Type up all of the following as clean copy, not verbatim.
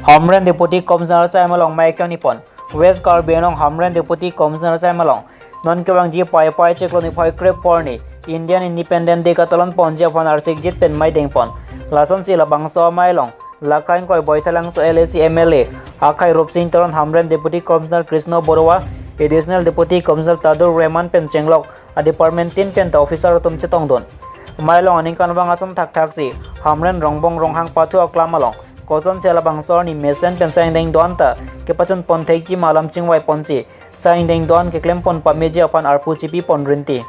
Homeland Deputy Commissioner Saimalong Michael Nippon, West Karbi Anong Homeland Deputy Commissioner Saimalong, Non Kerang Ji Pai Pai Chekloni Pai Krep Porni, Indian Independent Day Catalan Ponja Pon Arsik Jit Pen Mai Deng Pon, Lason Sila Bangso Mailong, Lakain Koi Boitalang So LAC MLA, Akai Rup Singh Taron Homeland Deputy Commissioner Krishna Borowa, Additional Deputy Commissioner Tadur Rahman Pen Chenglok, a Department Tin Pen Officer Tum Chetongdon. Mailong Aning Kanwang Asom Tak Taxi, Homeland Rongbong Ronghang Patu Aklamalong, Koson Sela Bangsor ni Mesen Pen Saing Deng Donta, Kepacun Pon Teji Malam Chingwai Ponsi, Saing Deng Don Keklem Pon Pameji Apan Arpu Cipi Pon Rinti.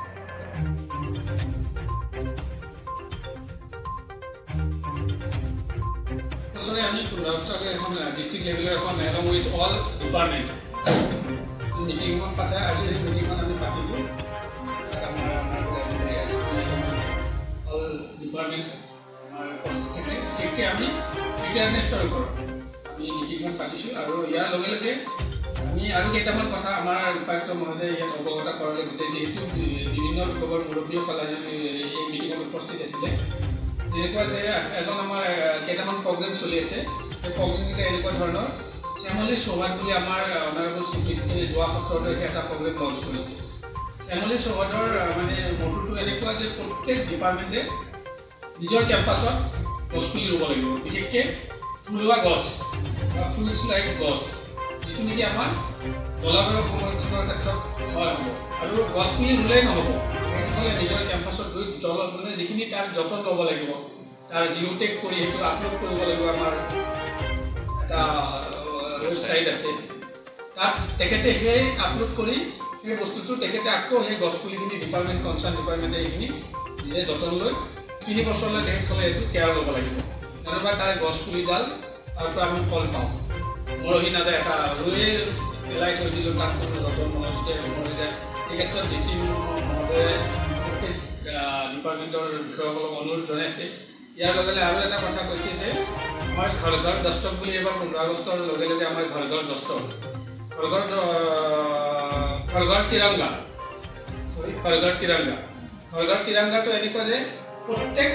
আমি পুনৰুত্থাপন এখন district লেভেলৰ এখন along with all department মিটিংখন পাতে আজি এই মিটিংখন আমি পাতিলোঁ আমাৰ অল ডিপাৰ্টমেণ্ট আমাৰ থাকে সেইকে আমি এৱাৰনেছৰ ওপৰত আমি মিটিংখন পাতিছোঁ আৰু ইয়াৰ লগে লগে আমি আৰু কেইটামান কথা আমাৰ উপায়ুক্ত মহোদয়ে ইয়াত অৱগত কৰালে গোটেই যিহেতু বিভিন্ন লোকৰ মুৰব্বীসকলে এই মিটিঙত উপস্থিত আছিলে যেনেকুৱা যে এজন আমাৰ কেইটামান প্ৰগ্ৰেম চলি আছে সেই প্ৰগ্ৰেমকেইটা এনেকুৱা ধৰণৰ শ্যামলী সৌভাদ বুলি আমাৰ অনাৰেবল চিফ মিনিষ্টাৰে যোৱা সপ্তাহতে এটা প্ৰগ্ৰেম লঞ্চ কৰিছে শ্যামলী সৌভাদৰ মানে মটোটো এনেকুৱা যে প্ৰত্যেক ডিপাৰ্টমেণ্টে নিজৰ কেম্পাছত গছপুলি ৰুব লাগিব বিশেষকৈ ফুলুৱা গছ বা ফ্ৰুটছ লাইক গছ যিটো নেকি আমাৰ জলবায়ু সংৰক্ষণৰ ক্ষেত্ৰত সহায় হ'ব আৰু গছপুলি ৰুলেই নহ'ব নিজৰ কেম্পাছত গৈ মানে যিখিনি তাৰ যতন ল'ব লাগিব তাৰ জিঅ'টেক কৰি সেইটো আপলোড কৰিব লাগিব আমাৰ এটা ৱেবছাইট আছে তাত তেখেতে সেই আপলোড কৰি সেই বস্তুটো তেখেতে আকৌ সেই গছপুলিখিনি ডিপাৰ্টমেণ্ট কনচাৰ্ণ ডিপাৰ্টমেণ্টে এইখিনি নিজে যতন লৈ 3 বছৰলৈ তেখেতসকলে এইটো কেয়াৰ ল'ব লাগিব যেনেকুৱা তাৰ গছপুলিডাল তাৰ পৰা আমি ফল পাওঁ মৰহি নাযায় এটা ৰুৱে পেলাই থৈ দিলোঁ তাত কোনো যতন মনতে মৰি যায় এই ক্ষেত্ৰত বেছি মহোদয়ে ডিপাৰ্টমেণ্টৰ বিষয়াসকলক অনুৰোধ জনাইছে ইয়াৰ লগে লগে আৰু এটা কথা কৈছে যে আমাৰ ঘৰ ঘৰ দস্তক বুলি এবাৰ 15 আগষ্টৰ লগে লগে আমাৰ ঘৰ ঘৰ দস্তক ঘৰ ঘৰ তিৰংগাটো এনেকুৱা যে প্ৰত্যেক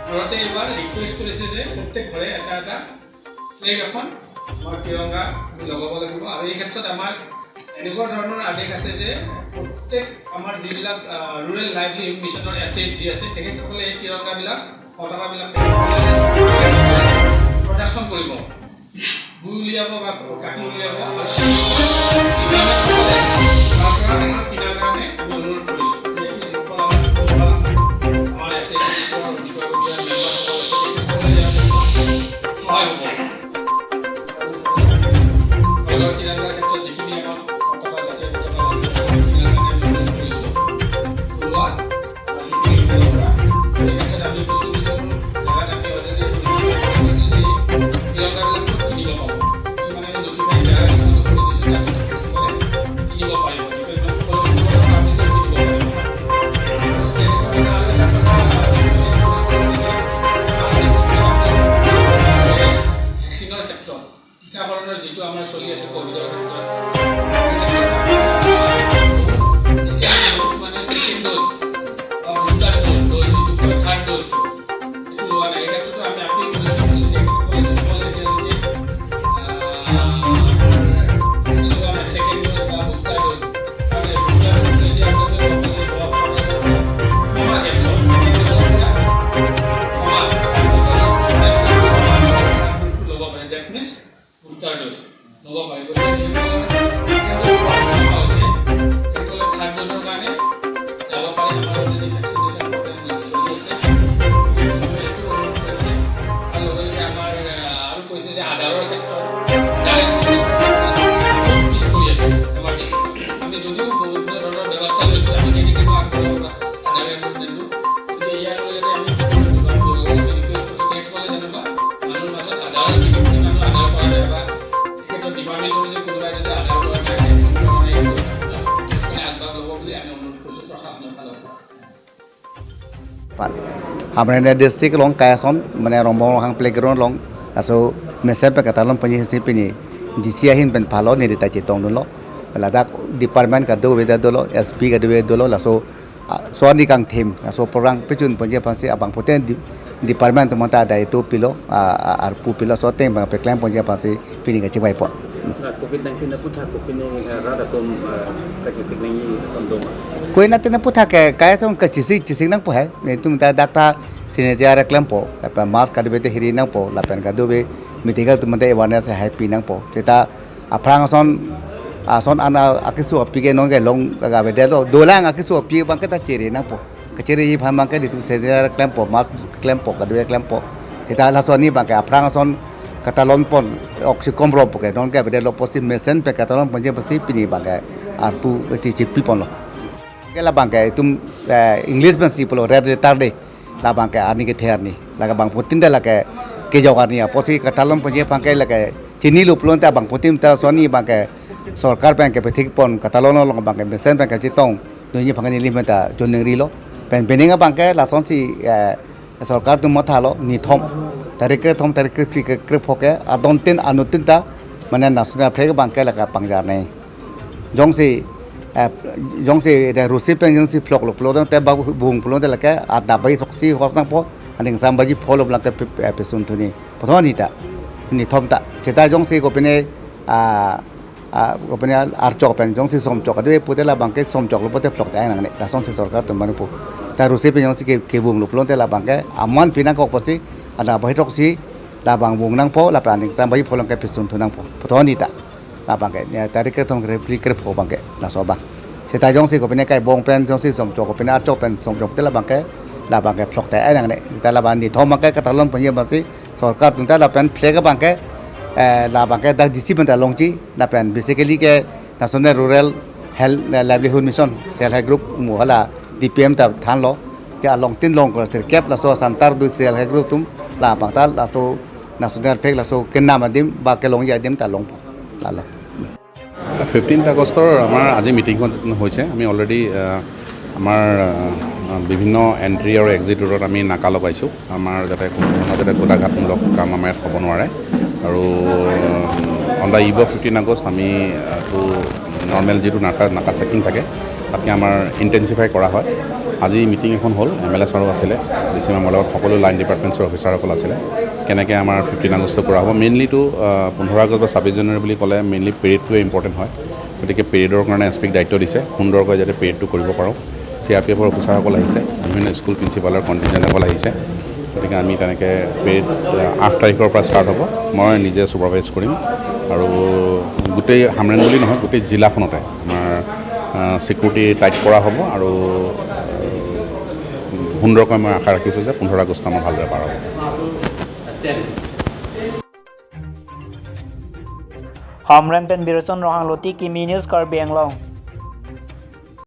ঘৰতে এইবাৰ ৰিকুৱেষ্ট কৰিছে যে প্ৰত্যেক ঘৰে এটা এটা ফ্লেগ এখন আমাৰ তিৰংগা আমি লগাব লাগিব আৰু এই ক্ষেত্ৰত আমাৰ এনেকুৱা ধৰণৰ আদেশ আছে যে প্ৰত্যেক আমাৰ যিবিলাক ৰুৰেল লাইভলিহুড মিছনৰ এছএইচজি আছে তেখেতসকলে এই তিৰংগাবিলাক পতাকাবিলাক প্ৰডাকশ্যন কৰিব বুই উলিয়াব বা কাটি উলিয়াব কাৰণে আমি অনুৰোধ কৰিছোঁ আমাৰ এছএইচজি বিষয়ববীয়া সহায় হ'ব তিৰংগাৰ ক্ষেত্ৰত যিখিনি আমাৰ যিটো আমাৰ চলি আছে কোভিডৰ ক্ষেত্ৰত মানে সেকেন্ড ডোজ বা বুষ্টাৰ ডোজ যিটো থাৰ্ড ডোজ এইটো লোৱা নাই এই ক্ষেত্ৰতো আমি আপীল কৰিছোঁ Hamrena district long kayason mana rombong hang playground long aso mesep katalon penyiasip ini disiahin pen palo ni dita citong dulu peladak department kado beda dulu SP kado beda dulu laso soal ni kang tim aso perang pecun penjia pasti abang poten department tu mata ada itu pilo arpu pilo sote bang peklan ponja pasi pini kaci bai pon COVID-19 na puta ko pini rada tom kachisik nang sondom. koi na tena putha ke kaya som kacisi nang po hai ne tum ta dakta sinetiara klampo apa mas kadbete hiri nang po lapen kadobe mitigal tum mate awareness hai pi nang po teta aprang son ana akisu apige nong ke long ga bede do lang akisu api bang kata ciri nang po keciri yi pham bang ke ditu sinetiara klampo mas klampo kadbe klampo teta la son ni bang ke aprang son katalon pon oksikom ro poke non ke bede lo posi mesen pe katalon ponje posi pini bang ke arpu ti chipi pon lo ke la bang ke tum english ben si polo red tarde la bang ke ani ke ther ni la ka bang putin da la ke jawar ni posi katalon ponje bang ke la ke chini lu plon ta bang putin ta soni bang ke sarkar bank ke petik pon katalon lo bang ke mesen bang ke chitong do ni bang ni lim ta jon ri lo pen peninga bang ke la son si sarkar tu motha lo ni thom tarik ke poke adon tin anutin ta mana nasional play bang ke la ka pangjar nei jong si de rusi pen jong si flok lo plon te ba bung plon de la ke ada bai soksi hosnang po aning sambaji follow blang ke pesun tu ni pothon ni ta ni thom ta cheta jong si ko pene ko pene archok pen jong si som chok de pute la bang ke som chok lo pote flok ta nang ne la son si sarkar tu manu po ta rusi pen jong si ke bung lo plon te la bang ke aman pinang ko posi ada bai roksi la bang bung nang po la paning sambaji follow ke pesun tu nang po pothon ni ta la bang ke ne tarik ke thong ke po bang ke la so ba seta jong si ko pene kai bong pen jong si som chok ko pene archok pen som chok te la bang ke flok ta nang ne ta la ban ni thom ke katalon ponye basi sarkar tu ta la pen play ke bang ke la bang ke da discipline ta longji la pen basically ke national rural health livelihood mission self help group mu hala dpm ta than lo ke along tin long ko ser kep la so santar du self help group tum la bang ta la to national pek la so ken nam adim ba ke long ya adim ta long la 15 আগষ্টৰ আমাৰ আজি মিটিংখন হৈছে আমি already আমাৰ বিভিন্ন entry আৰু exit ৰোডত আমি নাকা লগাইছোঁ আমাৰ যাতে কোনো ধৰণৰ যাতে গোটাঘাটমূলক কাম আমাৰ ইয়াত হ'ব নোৱাৰে আৰু অন দ্য ইভ অফ 15 আগষ্ট আমি নৰ্মেল যিটো নাকা চেকিং থাকে তাতকৈ আমাৰ ইণ্টেনচিফাই কৰা হয় আজি মিটিং এখন হ'ল MLA ছাৰো আছিলে DC মেমৰ লগত সকলো লাইন ডিপাৰ্টমেণ্টছৰ অফিচাৰসকল আছিলে কেনেকৈ আমাৰ 15 আগষ্ট কৰা হ'ব মেইনলিটো 15 আগষ্ট বা 26 জানুৱাৰী বুলি ক'লে মেইনলি পেৰেডটোৱে ইম্পৰ্টেণ্ট হয় গতিকে পেৰেডৰ কাৰণে এছপিক দায়িত্ব দিছে সুন্দৰকৈ যাতে পেৰেডটো কৰিব পাৰোঁ CRPFৰ অফিচাৰসকল আহিছে বিভিন্ন স্কুল প্ৰিন্সিপালৰ কণ্টিনজেণ্টসকল আহিছে গতিকে আমি তেনেকৈ পেৰেড 8 তাৰিখৰ পৰা ষ্টাৰ্ট হ'ব মই নিজে ছুপাৰভাইজ কৰিম আৰু গোটেই হামৰেণ বুলি নহয় গোটেই জিলাখনতে আমাৰ ছিকিউৰিটি টাইট কৰা হ'ব আৰু সুন্দৰকৈ মই আশা ৰাখিছোঁ যে 15 আগষ্ট আমাৰ ভালদৰে পাৰ হ'ব Hamren pen Birson Rohang Loti Kimi News Karbi Anglong